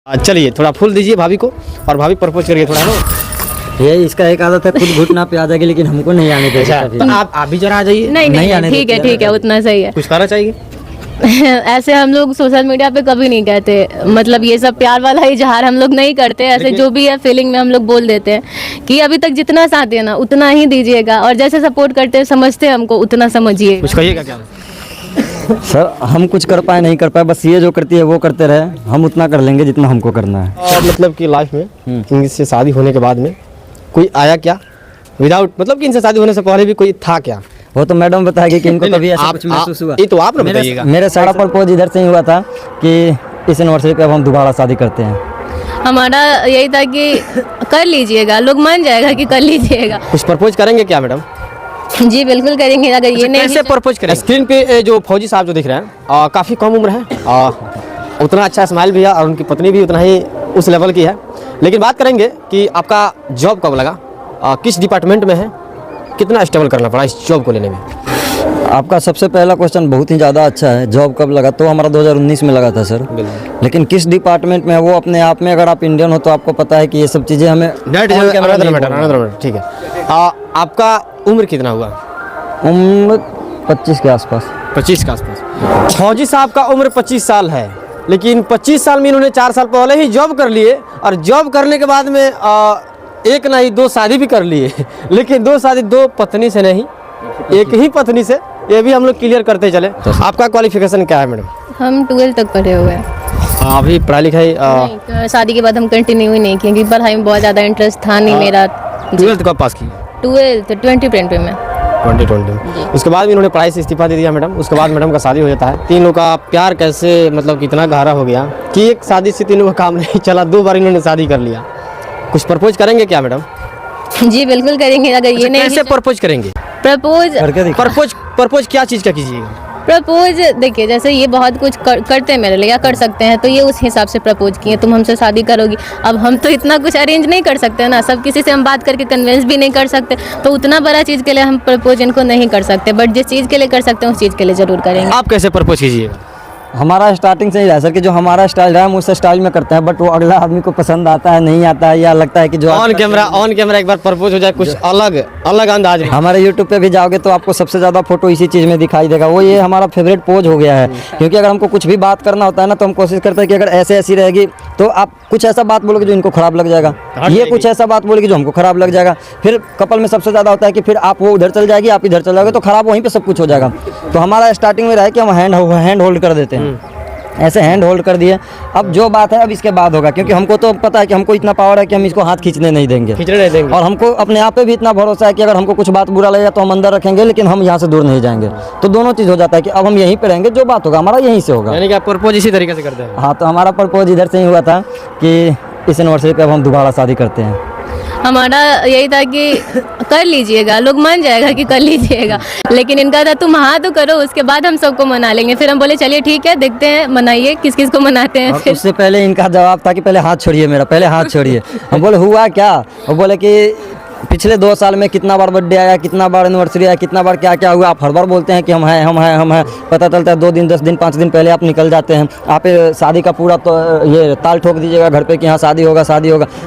चलिए थोड़ा फूल दीजिए भाभी को और भाभी प्रपोज करिए थोड़ा ना। ये इसका एक आदत है, खुद घुटना पे आ जाएगी लेकिन हमको नहीं आने देगा। अच्छा तो आप भी जरा आ जाइए। नहीं आने ठीक है उतना सही है। कुछ कहना चाहिए? ऐसे हम लोग सोशल मीडिया पे कभी नहीं कहते, मतलब ये सब प्यार वाला इजहार हम लोग नहीं करते। ऐसे जो भी है फीलिंग में हम लोग बोल देते हैं कि अभी तक जितना साथ देना उतना ही दीजिएगा, और जैसे सपोर्ट करते हैं समझते हैं हमको उतना समझिए। कुछ कहिएगा क्या? सर हम कुछ कर पाए नहीं कर पाए, बस ये जो करती है वो करते रहे, हम उतना कर लेंगे जितना हमको करना है। और मतलब कि लाइफ में इनसे शादी होने के बाद में कोई आया क्या, विदाउट मतलब कि इनसे शादी होने से पहले भी कोई था क्या? वो तो मैडम बताएगी कि इनको कभी ऐसा कुछ महसूस हुआ। ये तो आप बताइएगा। मेरे सारा प्रपोज इधर से ही हुआ था कि इस एनिवर्सरी पे अब हम दोबारा शादी करते हैं। हमारा यही था कि कर लीजिएगा, लोग मान जाएगा कि कर लीजिएगा। कुछ प्रपोज करेंगे क्या मैडम? जी बिल्कुल करेंगे। अगर ये नहीं कैसे प्रपोज करेंगे? स्क्रीन पे जो फौजी साहब जो दिख रहे हैं काफ़ी कम उम्र है, उतना अच्छा स्माइल भी है और उनकी पत्नी भी उतना ही उस लेवल की है। लेकिन बात करेंगे कि आपका जॉब कब लगा, किस डिपार्टमेंट में है, कितना स्टेबल करना पड़ा इस जॉब को लेने में? आपका सबसे पहला क्वेश्चन बहुत ही ज़्यादा अच्छा है। जॉब कब लगा, तो हमारा 2019 में लगा था सर। लेकिन किस डिपार्टमेंट में है वो अपने आप में, अगर आप इंडियन हो तो आपको पता है कि ये सब चीज़ें हमें ठीक है। आपका उम्र कितना हुआ? उम्र 25 के आसपास। 25 के आसपास। फौजी साहब का उम्र 25 साल है, लेकिन 25 साल में इन्होंने 4 साल पहले ही जॉब कर लिए, और जॉब करने के बाद में एक नहीं 2 शादी भी कर लिए। लेकिन 2 शादी 2 पत्नी से नहीं, एक ही पत्नी से, ये भी हम लोग क्लियर करते चले। आपका क्वालिफिकेशन क्या है मैडम? हम 12th तक पढ़े हुए हैं। अभी पढ़ाई लिखाई नहीं, शादी के बाद हम कंटिन्यू ही नहीं किए क्योंकि पढ़ाई में बहुत ज़्यादा इंटरेस्ट था नहीं मेरा। 12th कब पास की? 12th 2020 में। 2020 उसके बाद भी इन्होंने पढ़ाई से इस्तीफा दे दिया मैडम। उसके बाद मैडम का शादी हो जाता है। तीनों का प्यार कैसे मतलब कितना गहरा हो गया कि एक शादी से तीनों का काम नहीं चला, 2 बार इन्होंने शादी कर लिया। कुछ प्रपोज करेंगे क्या मैडम? जी बिल्कुल करेंगे। अगर ये नहीं कैसे प्रपोज करेंगे? प्रपोज क्या चीज़ का कीजिएगा? प्रपोज देखिए, जैसे ये बहुत कुछ करते हैं मेरे लिए या कर सकते हैं, तो ये उस हिसाब से प्रपोज किए तुम हमसे शादी करोगी। अब हम तो इतना कुछ अरेंज नहीं कर सकते ना, सब किसी से हम बात करके कन्विंस भी नहीं कर सकते, तो उतना बड़ा चीज़ के लिए हम प्रपोज इनको नहीं कर सकते, बट जिस चीज़ के लिए कर सकते हैं उस चीज़ के लिए ज़रूर करेंगे। आप कैसे प्रपोज कीजिएगा? हमारा स्टार्टिंग से ही रहा सर कि जो हमारा स्टाइल रहा है हम उस स्टाइल में करते हैं, बट वो अगला आदमी को पसंद आता है नहीं आता है, या लगता है कि जो ऑन कैमरा एक बार प्रपोज हो जाए कुछ अलग अंदाज में। हमारे यूट्यूब पे भी जाओगे तो आपको सबसे ज़्यादा फोटो इसी चीज़ में दिखाई देगा। वो ये हमारा फेवरेट पोज हो गया है, क्योंकि अगर हमको कुछ भी बात करना होता है ना तो हम कोशिश करते हैं कि अगर ऐसी रहेगी तो आप कुछ ऐसा बात बोलोगे जो इनको खराब लग जाएगा, ये कुछ ऐसा बात बोलेगी जो हमको खराब लग जाएगा। फिर कपल में सबसे ज़्यादा होता है कि फिर आप वो उधर चल जाएगी, आप इधर चल जाओगे, तो खराब वहीं पे सब कुछ हो जाएगा। तो हमारा स्टार्टिंग में रहा है कि हम हैंड होल्ड कर देते हैं, ऐसे हैंड होल्ड कर दिए। अब जो बात है अब इसके बाद होगा, क्योंकि हमको तो पता है कि हमको इतना पावर है कि हम इसको हाथ खींचने नहीं देंगे। और हमको अपने आप पे भी इतना भरोसा है कि अगर हमको कुछ बात बुरा लगेगा तो हम अंदर रखेंगे, लेकिन हम यहाँ से दूर नहीं जाएंगे। तो दोनों चीज़ हो जाता है कि अब हम यहीं पे रहेंगे, जो बात होगा हमारा यहीं से होगा। यानी कि आप प्रपोज इसी तरीके से करते हैं? हाँ, तो हमारा प्रपोज इधर से ही हुआ था कि इस एनिवर्सरी पे अब हम दोबारा शादी करते हैं। हमारा यही था कि कर लीजिएगा, लोग मान जाएगा कि कर लीजिएगा, लेकिन इनका था तुम हाँ तो करो, उसके बाद हम सबको मना लेंगे। फिर हम बोले चलिए ठीक है, देखते हैं मनाइए, किस किस को मनाते हैं। फिर उससे पहले इनका जवाब था कि पहले हाथ छोड़िए मेरा, पहले हाथ छोड़िए। हम बोले हुआ क्या? वो बोले कि पिछले 2 साल में कितना बार बर्थडे आया, कितना बार एनिवर्सरी आया, कितना बार क्या क्या हुआ। आप हर बार बोलते हैं कि हम हैं, पता चलता है 2 दिन 10 दिन 5 दिन पहले आप निकल जाते हैं। आप शादी का पूरा तो ये ताल ठोक दीजिएगा घर पे कि हाँ शादी होगा,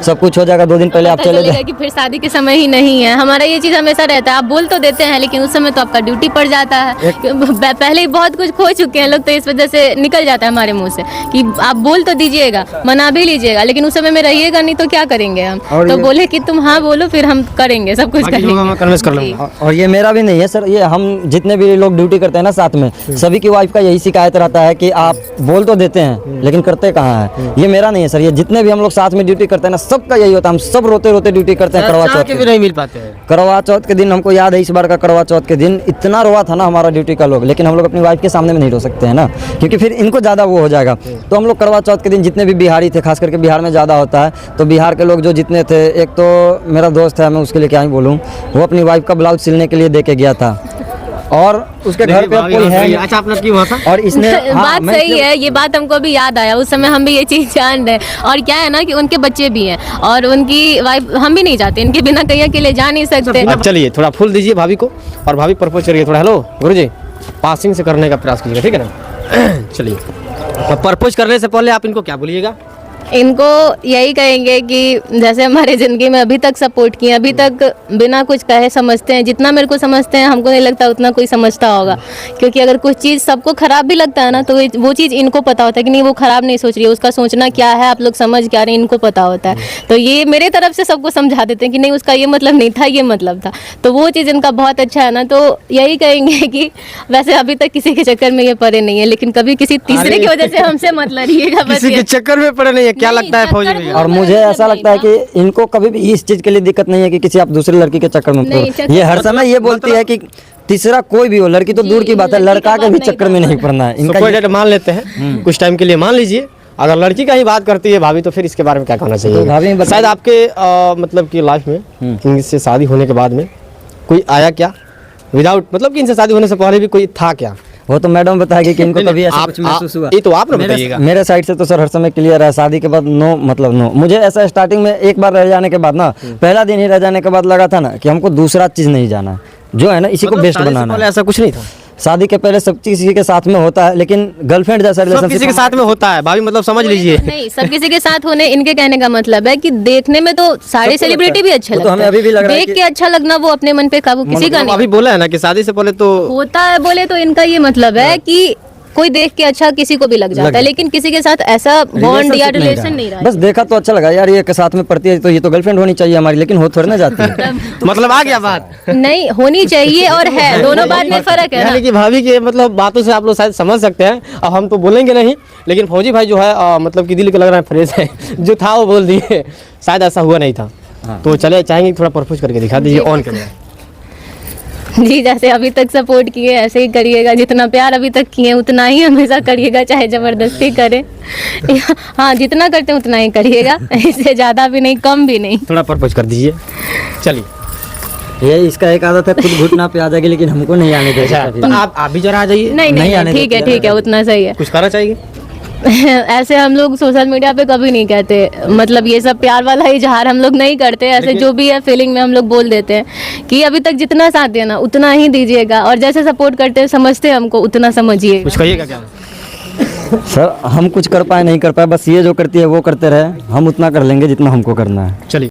सब कुछ हो जाएगा, 2 दिन पहले आप चले जाए कि फिर शादी के समय ही नहीं है। हमारा ये चीज़ हमेशा रहता है, आप बोल तो देते हैं लेकिन उस समय तो आपका ड्यूटी पड़ जाता है। पहले ही बहुत कुछ खो चुके हैं लोग, तो इस वजह से निकल जाता है हमारे मुँह से कि आप बोल तो दीजिएगा, मना भी लीजिएगा, लेकिन उस समय में रहिएगा नहीं तो क्या करेंगे हम। तो बोले कि तुम हाँ बोलो, फिर हम करेंगे सब कुछ। और ये मेरा भी नहीं है सर, ये हम जितने भी लोग ड्यूटी करते हैं ना साथ में, सभी की वाइफ का यही शिकायत रहता है कि आप बोल तो देते हैं लेकिन करते कहाँ हैं। ये मेरा नहीं है सर, ये जितने भी हम लोग साथ में ड्यूटी करते हैं ना सबका यही होता है। हम सब रोते रोते ड्यूटी करते हैं। करवा चौथ के भी नहीं मिल पाते हैं। करवा चौथ के दिन हमको याद है, इस बार का करवा चौथ के दिन इतना रोआ था ना हमारा ड्यूटी का लोग, लेकिन हम लोग अपनी वाइफ के सामने में नहीं रो सकते हैं ना, क्योंकि फिर इनको ज़्यादा वो हो जाएगा। तो हम लोग करवा चौथ के दिन जितने भी बिहारी थे, खास करके बिहार में ज़्यादा होता है, तो बिहार के लोग जो जितने थे, एक तो मेरा दोस्त है, मैं उसके लिए क्या ही बोलूँ, वो अपनी वाइफ का ब्लाउज सिलने के लिए दे के गया था, और उसके घर पे कोई है। अच्छा, आपने क्यों हुआ था? और इसने बात सही है, ये बात हमको भी याद आया, उस समय हम भी ये चीज़ जान रहे। और क्या है ना कि उनके बच्चे भी हैं और उनकी वाइफ, हम भी नहीं जाते इनके बिना कहीं अकेले जा नहीं सकते। चलिए थोड़ा फूल दीजिए भाभी को और भाभी प्रपोज करिए थोड़ा। हेलो गुरुजी, पासिंग से करने का प्रयास कीजिएगा, ठीक है ना? चलिए, प्रपोज करने से पहले आप इनको क्या बोलिएगा? इनको यही कहेंगे कि जैसे हमारे ज़िंदगी में अभी तक सपोर्ट किए, अभी तक बिना कुछ कहे समझते हैं, जितना मेरे को समझते हैं हमको नहीं लगता उतना कोई समझता होगा। क्योंकि अगर कुछ चीज़ सबको ख़राब भी लगता है ना, तो वो चीज़ इनको पता होता है कि नहीं वो ख़राब नहीं सोच रही है, उसका सोचना क्या है आप लोग समझ क्या रहे हैं, इनको पता होता है। तो ये मेरे तरफ से सबको समझा देते हैं कि नहीं उसका ये मतलब नहीं था, ये मतलब था। तो वो चीज़ इनका बहुत अच्छा है ना। तो यही कहेंगे कि वैसे अभी तक किसी के चक्कर में ये पड़े नहीं है, लेकिन कभी किसी तीसरे की वजह से हमसे मत लड़िएगा। बस किसी के चक्कर में पड़े नहीं है, क्या लगता है फौजी भैया? और मुझे ऐसा लगता है कि इनको कभी भी इस चीज के लिए दिक्कत नहीं है कि किसी आप दूसरी लड़की के चक्कर में नहीं, पड़ो। ये हर समय ये बोलती है कि तीसरा कोई भी हो, लड़की तो दूर की बात है, लड़का के भी चक्कर में नहीं पड़ना है इनका। कोई डेट मान लेते हैं कुछ टाइम के लिए, मान लीजिए अगर लड़की का ही बात करती है भाभी, तो फिर इसके बारे में क्या कहना तो चाहिए? भाभी बताइए। शायद आपके मतलब कि लाइफ में इनसे शादी होने के बाद में कोई आया क्या, विदाउट मतलब कि इनसे शादी होने से पहले भी कोई था क्या? वो तो मैडम बताएगी कि इनको नहीं, कभी ऐसा आप- कुछ महसूस हुआ। ये तो आप ना बताइएगा। मेरे साइड से तो सर हर समय क्लियर है, शादी के बाद नो मतलब नो। मुझे ऐसा स्टार्टिंग में एक बार रह जाने के बाद ना, पहला दिन ही रह जाने के बाद लगा था ना कि हमको दूसरा चीज नहीं जाना, जो है ना इसी को मतलब बेस्ट शादी से बनाना पहले है। ऐसा कुछ नहीं था? शादी के पहले सब चीज किसी के साथ में होता है, लेकिन गर्लफ्रेंड जैसा सब किसी के रिलेशनशिप साथ में होता है भाभी, मतलब समझ लीजिए। नहीं, सब किसी के साथ होने, इनके कहने का मतलब है कि देखने में तो सारे सेलिब्रिटी भी अच्छे वो तो लगते हमें अभी भी लग रहा है देख कि- के अच्छा लगना, वो अपने मन पे काबू किसी का मतलब नहीं अभी बोला है ना कि शादी से पहले तो होता है। बोले तो इनका ये मतलब है कि कोई देख के अच्छा किसी को भी लग जाता है, लेकिन किसी के साथ ऐसा बॉन्ड या रिलेशन नहीं रहा। बस देखा तो अच्छा लगा यार, ये के साथ में पड़ती है तो ये तो गर्लफ्रेंड होनी चाहिए हमारी, लेकिन हो थोड़ी ना जाती है। मतलब आ गया बात। नहीं होनी चाहिए और है, दोनों बात में फर्क है यानी ना। कि भाभी के मतलब बातों से आप लोग शायद समझ सकते हैं, अब हम तो बोलेंगे नहीं, लेकिन फौजी भाई जो है मतलब कि दिल के लग रहा है फ्रेश है, जो था वो बोल दिए, शायद ऐसा हुआ नहीं था। तो चले चाहेंगे कि थोड़ा प्रपोज करके दिखा दीजिए ऑन करिए। जी जैसे अभी तक सपोर्ट किए ऐसे ही करिएगा, जितना प्यार अभी तक किए उतना ही हमेशा करिएगा, चाहे जबरदस्ती करें। हाँ जितना करते हैं उतना ही करिएगा, इससे ज़्यादा भी नहीं कम भी नहीं। थोड़ा प्रपोज कर दीजिए, चलिए। ये इसका एक आदत है, खुद घुटना पे आ जाएगी लेकिन हमको नहीं आने देगा। तो आप भी जरा आ जाइए, नहीं नहीं नहीं आने ठीक है देते ठीक है, उतना सही है। कुछ करना चाहिए। ऐसे हम लोग सोशल मीडिया पे कभी नहीं कहते, मतलब ये सब प्यार वाला इजहार हम लोग नहीं करते। ऐसे जो भी है फीलिंग में हम लोग बोल देते हैं कि अभी तक जितना साथ देना उतना ही दीजिएगा, और जैसे सपोर्ट करते हैं समझते हैं हमको उतना समझिए। कुछ कहिएगा क्या? सर हम कुछ कर पाए नहीं कर पाए, बस ये जो करती है वो करते रहे, हम उतना कर लेंगे जितना हमको करना है। चलिए।